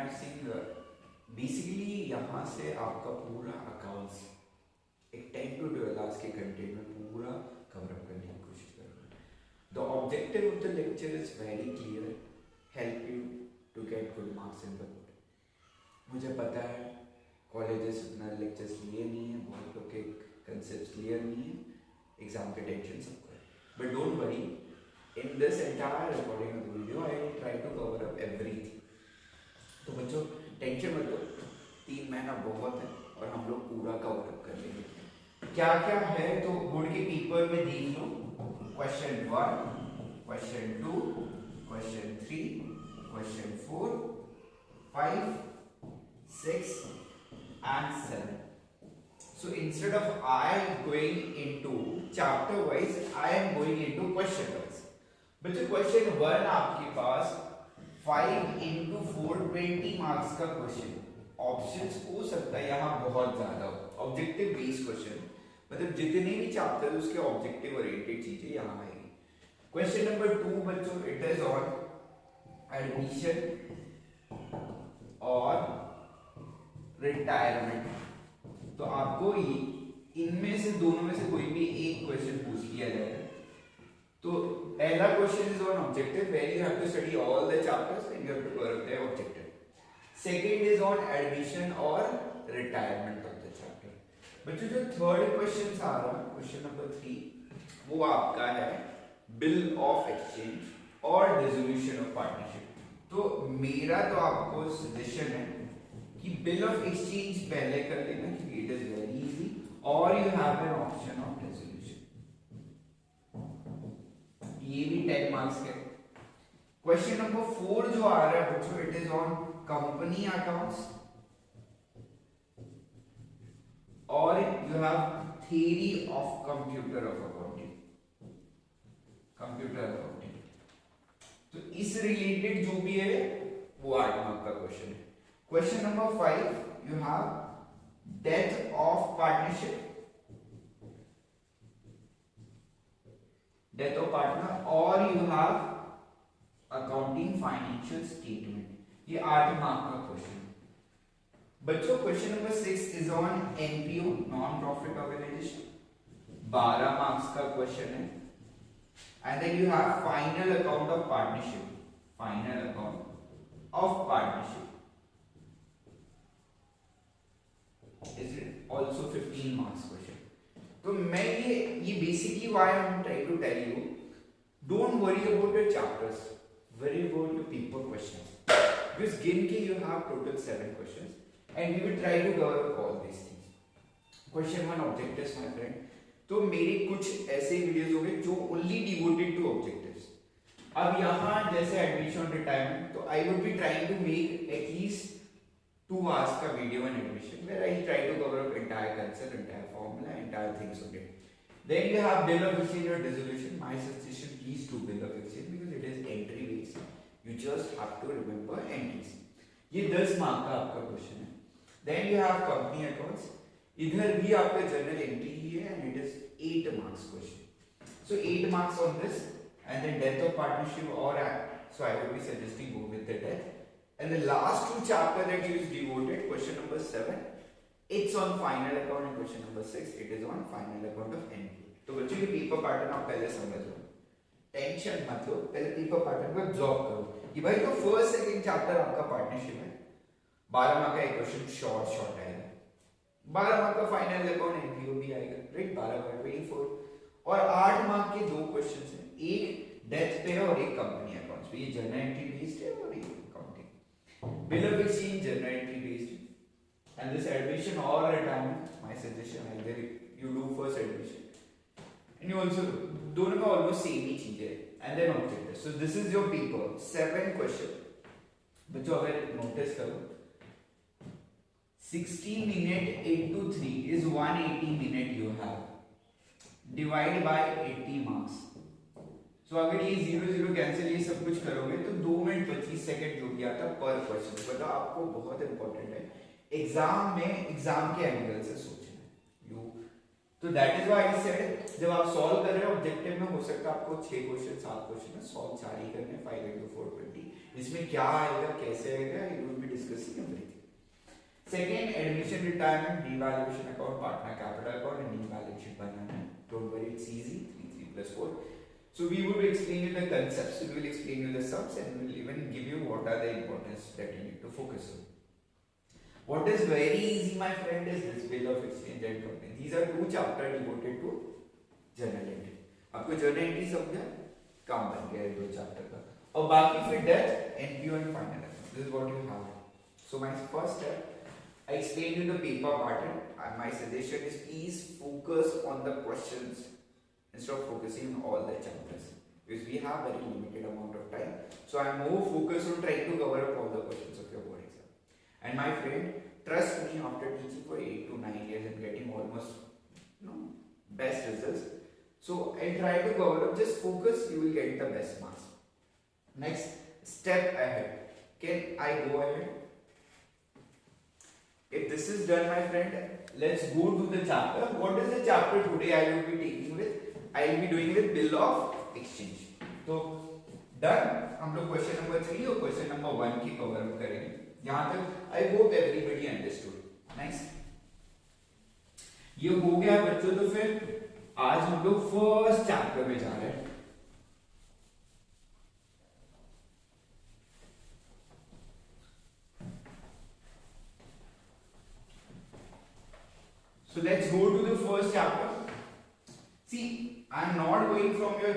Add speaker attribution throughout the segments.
Speaker 1: I am seeing basically यहाँ से आपका पूरा अकाउंट्स एक 10 to 12 आवर्स के कंटेंट में पूरा कवर अप करने की कोशिश करूँगा. The objective of the lecture is very clear, help you to get good marks in the board. मुझे पता है कॉलेजेस उतना लेक्चर्स लिए नहीं है, बहुत लोग के कंसेप्ट क्लियर नहीं है, एग्जाम के टेंशन सबको है. But don't worry, in this entire recording of the video I will try to cover up everything. तो बच्चों टेंशन मत लो, 3 महीना बहुत है और हम लोग पूरा कवर अप कर लेंगे. क्या क्या है तो बोर्ड के पेपर में देख लो. Question 1, question 2, question 3, question 4, 5, 6 and 7. So instead of I going into chapter wise, I am going into question wise. बच्चों क्वेश्चन 1 आपके पास 5 into 4 20 मार्क्स का क्वेश्चन. ऑप्शंस हो सकता है यहाँ बहुत ज्यादा हो. ऑब्जेक्टिव बेस्ड क्वेश्चन मतलब जितने भी चैप्टर उसके ऑब्जेक्टिव ओरिएंटेड चीजें यहाँ आएगी. क्वेश्चन नंबर 2 बच्चों इट इज ऑन एडमिशन और रिटायरमेंट. तो आपको इनमें से दोनों में से कोई भी एक क्वेश्चन पूछ लिया जाएगा. तो पहला question is on objective where you have to study all the chapters and you have to cover the objective. Second is on admission और रिटायरमेंट ऑफ द चैप्टर. बच्चों जो थर्ड क्वेश्चन आ रहा है क्वेश्चन नंबर 3 वो आपका है bill of exchange और dissolution of partnership. तो मेरा तो आपको सजेशन है कि बिल ऑफ एक्सचेंज पहले कर लेना क्योंकि इट इज वेरी इजी और you have an option of dissolution. ये भी 10 मार्क्स के. क्वेश्चन नंबर 4 जो आ रहा है बच्चों it is on company accounts और you have theory of computer of accounting. Computer accounting तो इस रिलेटेड जो भी है वो 8 मार्क का क्वेश्चन है. Question number 5 you have death of partnership, death of partner और you have accounting financial statement. ये 8 मार्क का क्वेश्चन. बच्चों question number 6 is on NPO non profit organisation. 12 marks का क्वेश्चन है. And then you have final account of partnership. Final account of partnership is also 15 marks question. तो मैं ये basically why I'm trying to tell you, don't worry about your chapters, worry about your paper questions. Because गिन के you have total 7 questions and we will try to cover all these things. Question 1 objectives my friend. तो मेरे कुछ ऐसे videos होंगे जो only devoted to objectives. अब यहाँ जैसे एडमिशन रिटायरमेंट तो I would be trying to make at least 2 hours का video on admission where I try to cover up entire concept, entire formula, entire things of it. Then you have bill of exchange और dissolution. My suggestion please do bill of exchange because it is entry based. You just have to remember entries. ये 10 mark का आपका question है. Then you have company accounts. इधर भी आपका journal entry ही है and it is 8 marks question. So 8 marks on this and then death of partnership or so I would be suggesting go with the death. And the last 2 chapter that is devoted question number 7 it's on final account and question number 6 it is on final account of NPO. तो बच्चों ये paper pattern आप पहले समझ लो, tension मत लो, पहले paper pattern को observe करो कि भाई तो फर्स्ट सेकंड चैप्टर आपका पार्टनरशिप है. 12 मार्क का एक क्वेश्चन शॉर्ट आएगा. 12 मार्क का फाइनल अकाउंट एनपीओ भी आएगा राइट. 12 बाय 24 और 8 मार्क के 2 क्वेश्चंस हैं. एक डेथ पे है और एक कंपनी अकाउंट्स पे. ये जर्नल एंट्री बेस्ड है और ये accounting. Bill of exchange journal entry based and this admission और retirement my suggestion either you do first admission and you also दोनों में ऑलमोस्ट सेम ही चीज है. And then objective. So this is your paper 7 question. बच्चों अगर notice करो 60 minute into 3 is 180 minute you have. Divide by 80 marks. So अगर ये 0 कैंसिल ये सब कुछ करोगे तो 2 मिनट 25 सेकंड जो भी आता पर क्वेश्चन. मतलब आपको बहुत इंपॉर्टेंट है एग्जाम में एग्जाम के एंगल से सोचना. यू तो that is why I said जब आप सॉल्व कर रहे हो ऑब्जेक्टिव में हो सकता है आपको 6 क्वेश्चन 7 क्वेश्चन में सॉल्व 4 ही करने 5 into 4 20 इसमें क्या आएगा, कैसे आएगा, you will be discussing everything. Second, admission, retirement, devaluation account, partner capital account and new balance sheet बनाना है. Don't worry, it's easy. 3 3 + 4. So we would explain you the concepts, we will explain you the sums, and we will even give you what are the importance that you need to focus on. What is very easy, my friend, is this bill of exchange and company. These are 2 chapters devoted to journal entry. आपको journal entry समझा, काम बन गया ये 2 chapter का. और बाकी फिर death, NPO and final. This is what you have. So my first step, I explain you the paper pattern, and my suggestion is please focus on the questions instead of focusing on all the chapters, because we have very limited amount of time. So I am more focused on trying to cover up all the questions of your board exam. And my friend, trust me, after teaching for 8 to 9 years and getting almost best results, so I try to cover up. Just focus, you will get the best marks. Next step ahead. Can I go ahead? If this is done, my friend, let's go to the chapter. What is the chapter today I will be taking with? I will be doing with bill of exchange. तो done, हम लोग question number 3 और question number 1 की cover up करेंगे. यहाँ तक I hope everybody understood. Nice, ये हो गया बच्चों. तो फिर आज हम लोग फर्स्ट चैप्टर में जा रहे हैं. So let's go to the first chapter. See, I am not going from your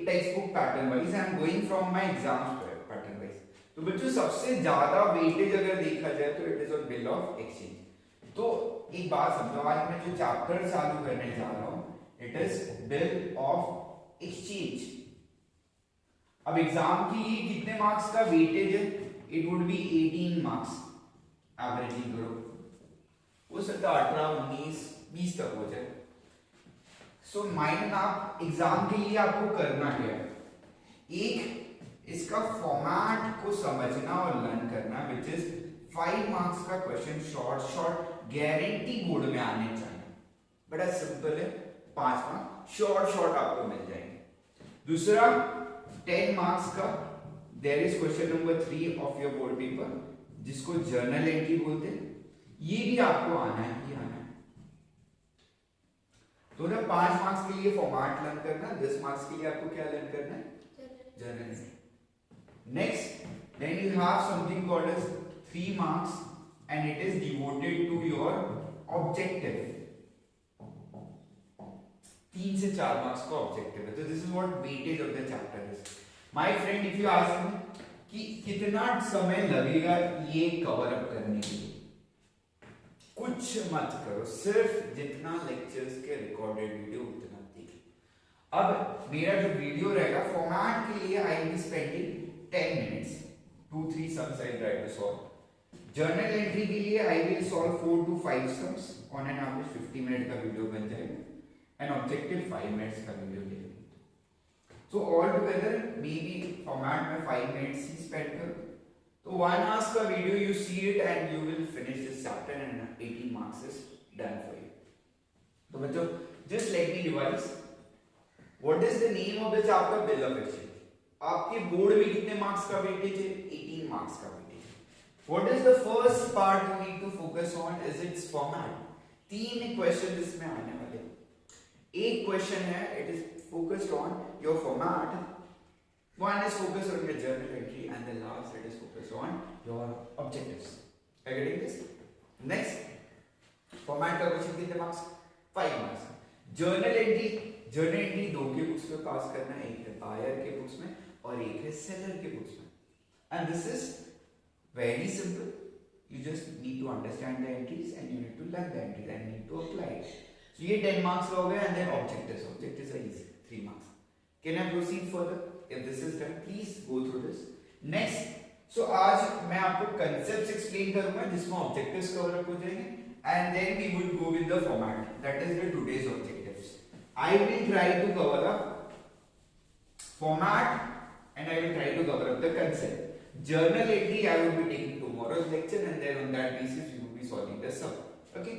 Speaker 1: textbook pattern wise, I am going from my exam pattern wise. तो बच्चों सबसे ज्यादा वेटेज अगर देखा जाए तो it is on bill of exchange. तो एक बात समझो, आज मैं जो चैप्टर चालू करने जा रहा हूं, it is bill of exchange. अब एग्जाम की ये कितने मार्क्स का वेटेज है? It would be 18 marks. Averaging करो, हो सकता है 18, 19, 20 तक हो जाए. सो माइंड आप एग्जाम के लिए आपको करना क्या है, एक इसका फॉर्मेट को समझना और लर्न करना, विच इज 5 मार्क्स का क्वेश्चन, शॉर्ट गारंटी बोर्ड में आने चाहिए. बड़ा सिंपल है, 5 मार्क्स शॉर्ट आपको मिल जाएंगे. दूसरा 10 मार्क्स का, there is question number 3 of your board paper, जिसको जर्नल एंट्री बोलते हैं. ये भी आपको आना है, ये आना है. तो ना 5 मार्क्स के लिए फॉर्मेट लर्न करना, 10 मार्क्स के लिए आपको क्या लर्न करना है? Journal entry. Next, then you have something called as 3 marks and it is devoted to your objective. 3 से 4 मार्क्स का ऑब्जेक्टिव है. तो this is what weightage of the chapter is. My friend, if you ask me कि कितना समय लगेगा ये cover up करने के लिए, कुछ मत करो, सिर्फ जितना लेक्चर्स के रिकॉर्डेड वीडियो उतना देखिए. अब मेरा जो वीडियो रहेगा फॉर्मेट के लिए I will be spending 10 minutes, 2-3 sums I try to solve. Journal entry के लिए I will solve 4 to 5 sums. On an average 50 minute का वीडियो बन जाएगा एंड ऑब्जेक्टिव 5 मिनट्स का वीडियो लेंगे. So all together may be format में 5 minutes ही spend करो. So 1 hour का video, you see it and you will finish this chapter and 18 marks is done for you. तो बच्चों, just let me revise. What is the name of the chapter? Bill of exchange. आपके board में कितने marks का weightage है? 18 marks का weightage. What is the first part you need to focus on? Is its format. 3 question इसमें आने वाले. एक क्वेश्चन है, it is focused on your format. One is focused on your journal entry and the last it is focused on your objectives. Are you getting this? Next, format का question कितने marks? 5 marks. Journal entry 2 के books में पास करना है, एक है buyer के books में और एक है सेलर के बुक्स में. And this is very simple. You just need to understand the entries and you need to learn the entries and need to apply it. So ये 10 marks हो गए and then objectives. Objectives are easy, 3 marks. Can I proceed further? If this is done, please go through this. Next, so आज मैं आपको concepts explain करूँगा जिसमें objectives cover up हो जाएंगे and then we will go with the format. That is the today's objectives. I will try to cover up format and I will try to cover up the concept. Journal entry I will be taking tomorrow's lecture and then on that basis we will be solving the sum. Okay.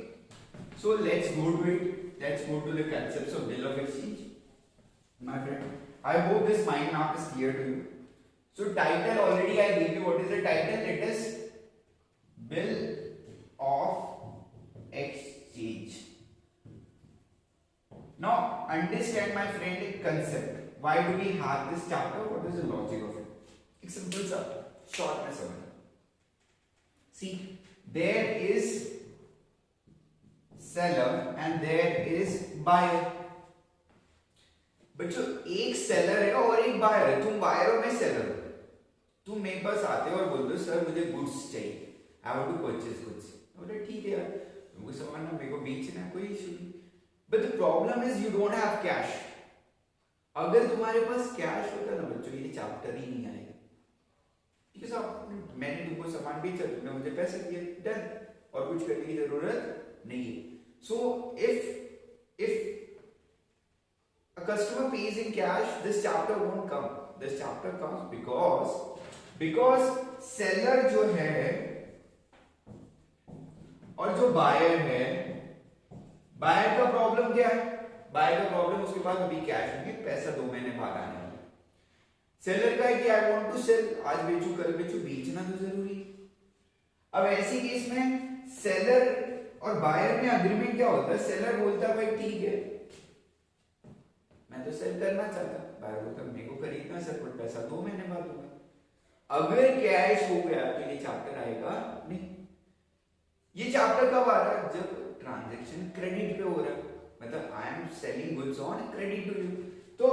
Speaker 1: So let's go to it. Let's go to the concepts of bill of exchange. My friend, I hope this mind map is clear to you. So title already I gave you. What is the title? It is bill of exchange. Now understand my friend concept. Why do we have this chapter? What is the logic of it? It's simple sir. Short में समझ. See, there is seller and there is buyer. बच्चों एक seller है और एक buyer है. तुम buyer हो, मैं सेलर हूं. तुम मेरे पास आते हो और बोलते हो सर मुझे गुड्स चाहिए. I want to purchase goods. बोले ठीक है यार, तुमको सामान ना मेरे को बेचना है, कोई इशू नहीं. But the problem is you don't have cash. अगर तुम्हारे पास कैश होता ना बच्चों, ये चैप्टर ही नहीं आएगा. ठीक है साहब, मैंने तुमको सामान बेचा, तुमने मुझे पैसे दिए, डन. और कुछ करने की जरूरत नहीं है. सो if a customer pays in cash, this chapter won't come. This chapter comes because seller जो है और जो buyer है, buyer का प्रॉब्लम क्या है? buyer का प्रॉब्लम उसके पास अभी कैश नहीं है, पैसा 2 महीने बाद आने वाला. सेलर का है कि आई वांट टू सेल, आज बेचू कल बेचू, बेचना तो जरूरी है. अब ऐसी केस में सेलर और बायर में अग्रीमेंट क्या होता है? सेलर बोलता है भाई ठीक है मैं तो सेल करना चाहता, बायर बोलता मेरे को खरीदना सर, पर पैसा 2 महीने बाद होगा. अगर कैश हो गया तो ये चैप्टर आएगा नहीं. ये चैप्टर कब आ रहा है? जब ट्रांजैक्शन क्रेडिट पे हो रहा है. मतलब I am selling goods on credit to you. तो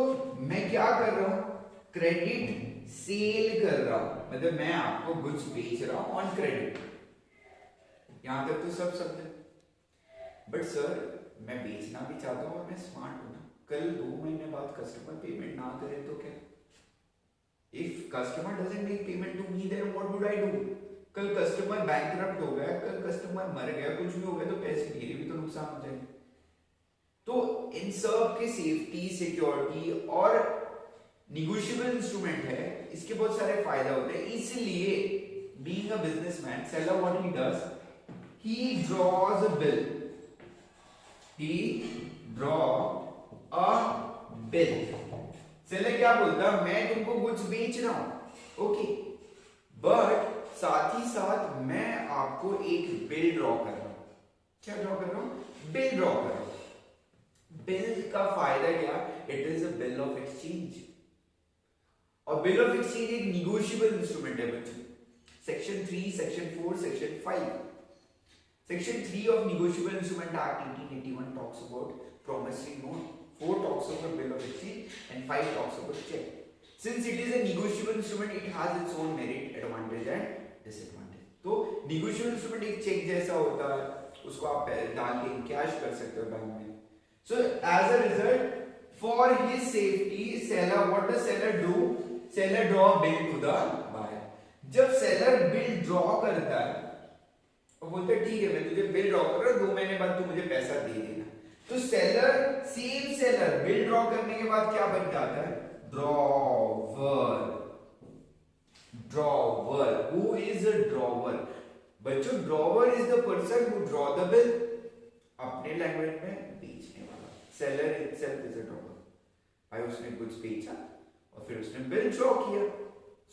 Speaker 1: मैं क्या कर रहा हूं? क्रेडिट सेल कर रहा हूं. मतलब मैं आपको गुड्स बेच रहा हूं ऑन क्रेडिट. यहां तक तो सब समझे. बट सर मैं बेचना भी चाहता हूं और मैं स्मार्ट हूं ना. कल 2 महीने बाद कस्टमर पेमेंट ना करे तो क्या? If customer doesn't make payment to me then what would I do? कल कस्टमर बैंकरप्ट हो गया, कल कस्टमर मर गया, कुछ भी हो गया तो पैसे मेरे भी तो नुकसान हो जाएंगे. तो इन सब के सेफ्टी, सिक्योरिटी और निगोशिएबल इंस्ट्रूमेंट है, इसके बहुत सारे फायदा होते हैं. इसलिए being a businessman, seller what he does, he draws a bill. He draw a bill. Seller क्या बोलता है? मैं तुमको गुड्स बेच रहा हूं, ओके, बट साथ ही साथ मैं आपको एक बिल ड्रॉ कर रहा हूं. क्या ड्रॉ कर रहा हूं? बिल ड्रॉ कर रहा हूं. बिल का फायदा क्या? It is a bill of exchange. और बिल ऑफ एक्सचेंज एक निगोशिएबल इंस्ट्रूमेंट है बच्चों. Section 3, section 4, section 5. Section 3 of Negotiable Instrument Act 1881 talks about promissory note, 4 talks about bill of exchange, and 5 talks about check. Since it is a negotiable instrument, it has its own merit, advantage and disadvantage. तो negotiable instrument एक check जैसा होता है, उसको आप डाल के cash कर सकते हो बैंक में. So as a result, for his safety, seller, what does seller do? Seller draw a bill to the buyer. जब seller bill draw करता है और बोलते ठीक है मैं तुझे बिल ड्रॉ कर रहा हूं, 2 महीने बाद तू मुझे पैसा दे देना. तो seller, same seller bill draw करने के बाद क्या बन जाता है? Drawer. Drawer. Who is a drawer? बच्चों drawer is the person who draw the bill. अपने लैंग्वेज में बेचने वाला. Seller itself is a drawer. भाई उसने कुछ बेचा और फिर उसने बिल ड्रॉ किया.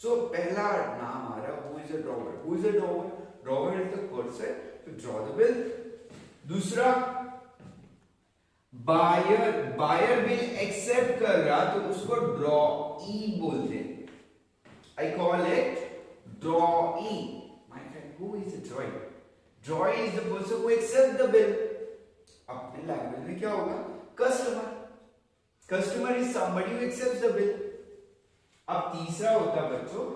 Speaker 1: सो पहला नाम आ रहा है who is a drawer. Who is a drawer? Drawer is the person to draw the bill. दूसरा buyer. Buyer bill accept कर रहा तो उसको drawee बोलते हैं. I call it drawee. My friend, who is a drawee? Drawee is the person who accept the bill. अपने language में क्या होगा? Customer. Customer is somebody who accepts the bill. अब तीसरा होता बच्चों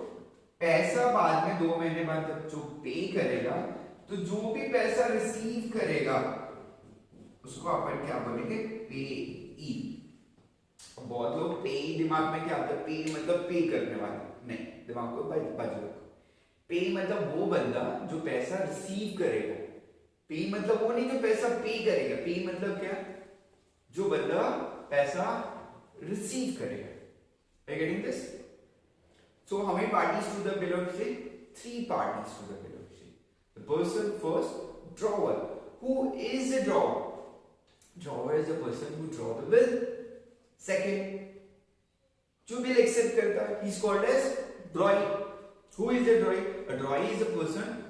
Speaker 1: पैसा बाद में 2 महीने बाद जब जो पे करेगा, तो जो भी पैसा रिसीव करेगा उसको अपन क्या बोलेंगे? पेई. बहुत लोग पे दिमाग में क्या आता है? पे मतलब पे करने वाला. नहीं, दिमाग को बाजू रखो. पे मतलब वो बंदा जो पैसा रिसीव करेगा. पे मतलब वो नहीं जो पैसा पे करेगा. पे मतलब क्या? जो बंदा पैसा रिसीव करेगा. Are you getting this? So how many parties to the bill of exchange? 3 parties to the bill of exchange. The person first, drawer. Who is the drawer? Drawer is the person who draw the bill. Second, जो bill accept करता है, he is called as Drawee. Who is a drawee? A drawee is a person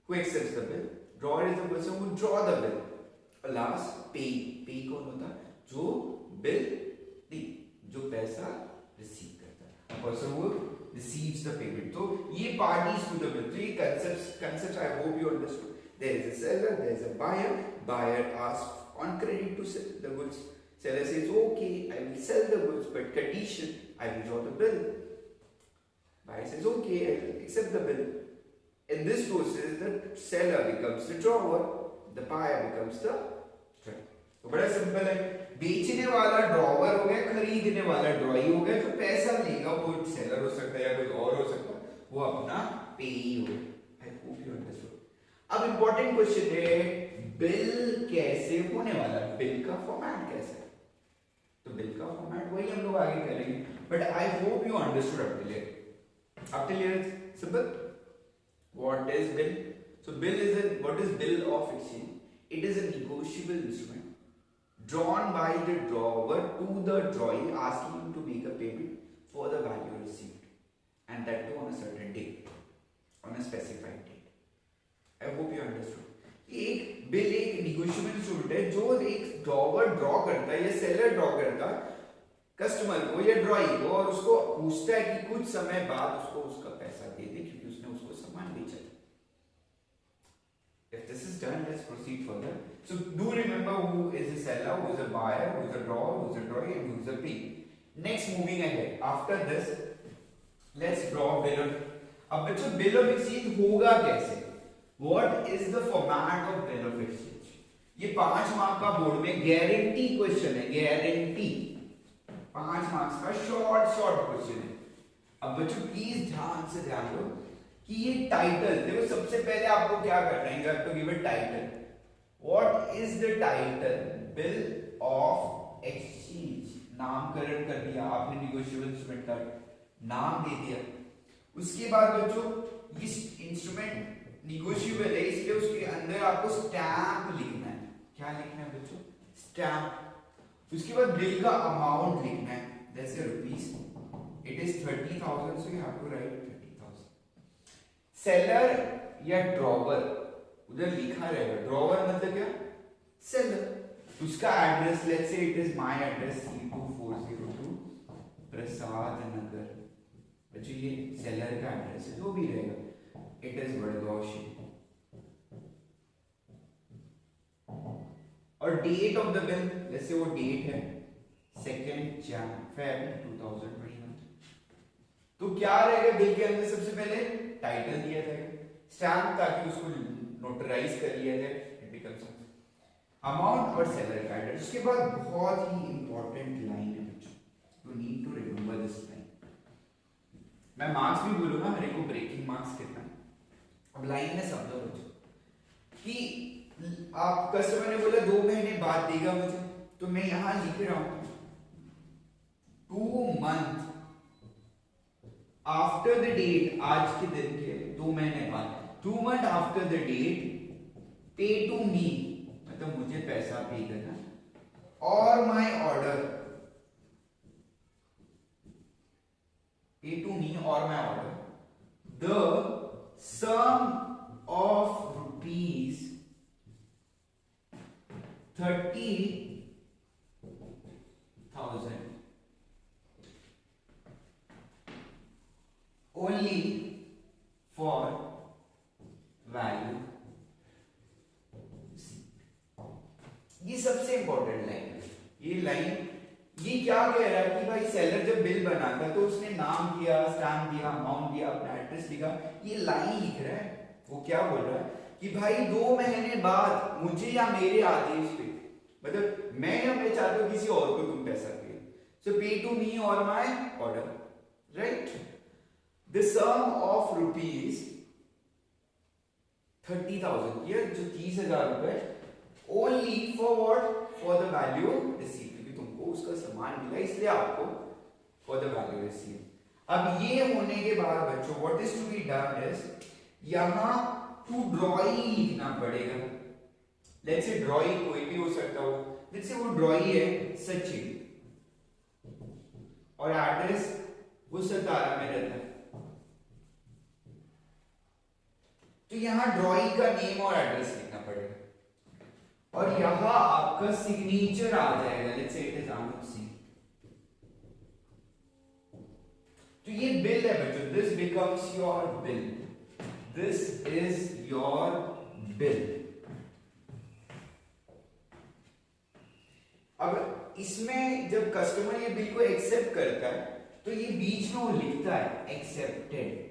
Speaker 1: who accepts the bill. Drawer is the person who draw the bill. और last pay. Pay कौन होता है? जो bill जो पैसा receive करता है. A person who receives the payment. तो ये parties to the bill. तो ये concepts I hope you understood. There is a seller, there is a buyer. Buyer asks on credit to sell the goods. Seller says, okay, I will sell the goods, but condition, I will draw the bill. Buyer says, okay, I will accept the bill. In this process, the seller becomes the drawer, the buyer becomes the trade. तो बड़ा simple है. बेचने वाला drawer हो गया, खरीदने वाला ड्रॉई हो गया. जो पैसा लेगा वो सेलर हो सकता है या कोई और हो सकता है, वो अपना पेई हो. आई होप यू अंडरस्टूड. अब इंपॉर्टेंट क्वेश्चन है, बिल कैसे होने वाला है, बिल का फॉर्मेट कैसे है. तो बिल का फॉर्मेट वही हम लोग आगे करेंगे, but I hope you understood up till here. Simple. What is bill? So bill is what is bill of exchange? It is a negotiable instrument drawn by the drawer to the drawee asking him to make a payment for the value received, and that too on a certain date, on a specified date. I hope you understood. एक bill एक negotiable instrument है जो एक drawer draw करता है या seller draw करता है कस्टमर को या ड्रॉई को, और उसको पूछता है कि कुछ समय बाद उसको उसका पैसा दे दे क्योंकि उसने उसको सामान बेचा था. If this is done, let's proceed further. So do remember who is a seller, who is a buyer, who is a drawer, who is a drawee, and who is a pay. Next, moving ahead. After this, let's draw bill of. अब बच्चों bill of exchange होगा कैसे? What is the format of bill of exchange? ये 5 mark का board में guarantee question है. Guarantee 5 marks का short question है. अब बच्चों प्लीज ध्यान से ध्यान दो कि ये टाइटल देखो. सबसे पहले आपको क्या करना है, you have to give a title. What is the title? Bill of exchange. नामकरण कर दिया आपने, नेगोशिएबल इंस्ट्रूमेंट का नाम दे दिया. उसके बाद बच्चों इस इंस्ट्रूमेंट नेगोशिएबल है इसलिए उसके अंदर आपको स्टैम्प लिखना है. क्या लिखना है बच्चों? स्टैम्प. उसके बाद बिल का अमाउंट लिखना है. जैसे rupees, it is 30,000, so you have to write 30,000. Seller या ड्रॉवर उधर लिखा रहेगा. ड्रॉवर मतलब क्या? सेलर. उसका address, let's say it is my address C2402 Prasad Nagar. बच्चों ये सेलर का एड्रेस है, जो भी रहेगा. It is Vadgaon. और डेट ऑफ द बिल, जैसे वो डेट है 2 Feb 2021. तो क्या रहेगा बिल के अंदर? सबसे पहले टाइटल दिया जाएगा, स्टैम्प ताकि उसको नोटराइज कर लिया जाए. इट बिकम्स अमाउंट और सेलर का एड्रेस. उसके बाद बहुत ही इंपॉर्टेंट लाइन है बच्चों, you need to remember this line. मैं मार्क्स भी बोलूंगा, मेरे को ब्रेकिंग मार्क्स कितना है. अब लाइन में समझो बच्चों कि आप कस्टमर ने बोला 2 महीने बाद देगा मुझे, तो मैं यहां लिख रहा हूं 2 months आफ्टर द डेट. आज के दिन के 2 महीने बाद, 2 months after the date, pay to me मतलब मुझे पैसा पे करना, or my order, pay to me or my order, the sum of rupees 30,000 only for value. ये सबसे इंपॉर्टेंट लाइन है. ये लाइन ये क्या कह रहा है कि भाई सेलर जब बिल बनाता तो उसने नाम दिया, स्टैम्प दिया, अमाउंट दिया, अपना एड्रेस लिखा. ये लाइन लिख रहा है. वो क्या बोल रहा है कि भाई 2 महीने बाद मुझे या मेरे आदेश पे, मतलब मैं या मैं चाहता हूं किसी और को तुम पैसा पे, सो पे to me or my order, right. The sum of rupees 30,000, ये जो 30,000 रुपए, only for what? For the value receive. क्योंकि तुमको उसका सामान मिला इसलिए आपको फॉर द वैल्यू रिसीव. अब ये होने के बाद बच्चों what is to be done is यहां टू ड्रॉई लिखना पड़ेगा. लेट्स से ड्रॉई कोई भी हो सकता हो. लेट्स से वो ड्रॉई है सचिन और एड्रेस वो 17 में रहता है. तो यहाँ ड्रॉइंग का नेम और एड्रेस लिखना पड़ेगा और यहाँ आपका सिग्नेचर आ जाएगा। Let's say it is Aamir Singh. तो ये बिल है बच्चों, this becomes your bill, this is your bill. अब इसमें जब कस्टमर ये बिल को एक्सेप्ट करता है तो ये बीच में वो लिखता है एक्सेप्टेड।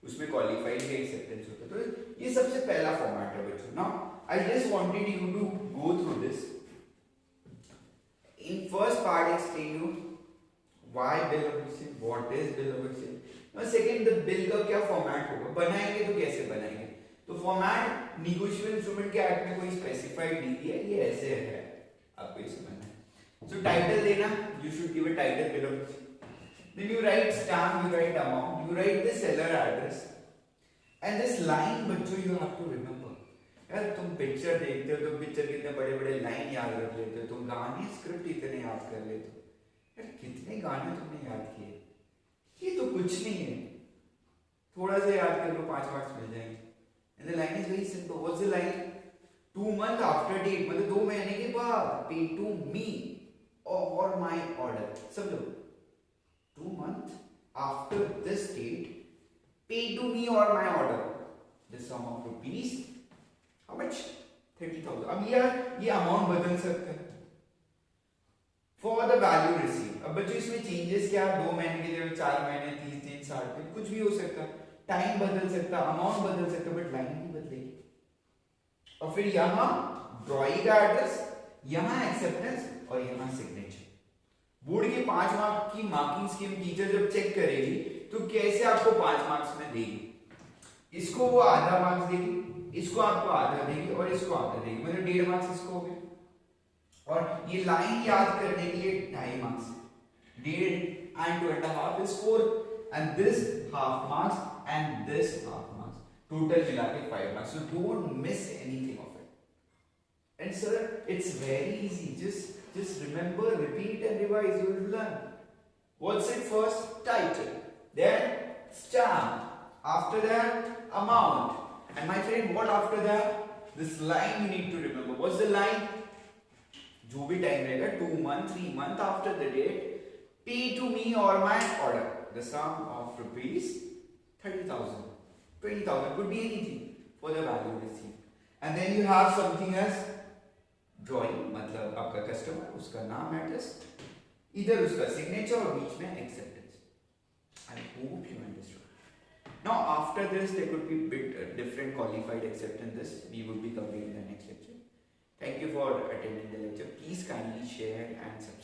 Speaker 1: उसमें क्वालिफाइड भी एक्सेप्टेंस होता है। तो ये सबसे पहला फॉर्मेट है बच्चों। Now I just wanted you to go through this. In first part explain you why bill of exchange, what is bill of exchange. Now second, the bill का क्या फॉर्मेट होगा, बनाएंगे तो कैसे बनाएंगे। तो फॉर्मेट नेगोशिएबल इंस्ट्रूमेंट के act में कोई स्पेसिफाइड नहीं किया, ये ऐसे है, आपको ये समझना है। सो टाइटल देना, you should give a title bill of exchange. Then you write stamp, you write amount, you write the seller address, and this line बच्चों you have to remember। यार तुम पिक्चर देखते हो तो पिक्चर कितने बड़े बड़े लाइन याद रख लेते हो, तुम गाने स्क्रिप्ट इतने याद कर लेते हो, यार कितने गाने तुमने याद किए, ये तो कुछ नहीं है, थोड़ा सा याद कर लो 5 मार्क्स मिल जाएंगे। And the line is very simple. What's the line? 2 months after date, मतलब 2 महीने के बाद, pay to me or my order। सब लोग 2 months after this date, pay to me or my order the sum of rupees, how much, 30,000। अब यार ये amount बदल सकता है for the value received। अब बच्चों इसमें चेंजेस क्या, 2 महीने के लिए 4 महीने, 30 दिन, 60 दिन, कुछ भी हो सकता है, टाइम बदल सकता, अमाउंट बदल सकता, बट लाइन नहीं बदलेगी। और फिर यहाँ ड्रॉइंग का एड्रेस, यहाँ एक्सेप्टेंस और यहाँ सिग्नेचर। बोर्ड के 5 मार्क की मार्किंग स्कीम टीचर जब चेक करेगी तो कैसे आपको 5 मार्क्स में देगी, इसको वो आधा मार्क्स देगी, इसको आपको आधा देगी और इसको आधा देगी, मतलब 1.5 मार्क्स इसको हो गए। और ये लाइन याद करने के लिए 2.5 marks, 1.5 and 2.5 is 4, and this half marks and this half marks, total मिला के 5 marks। So don't miss anything of it। And sir, it's very easy, just remember, repeat and revise, you will learn। What's it first? Title, then stamp, after that amount, and my friend what after that? This line you need to remember। What's the line? जो भी time रहेगा, 2 months, 3 months after the date, pay to me or my order the sum of rupees 30,000, 20,000, could be anything for the value received। And then you have something as drawing, मतलब आपका customer, उसका नाम, address, इधर उसका signature और बीच में acceptance. I hope you understood. Now after this there could be bit different qualified acceptance, this we would be covering in the next lecture. Thank you for attending the lecture. Please kindly share and subscribe.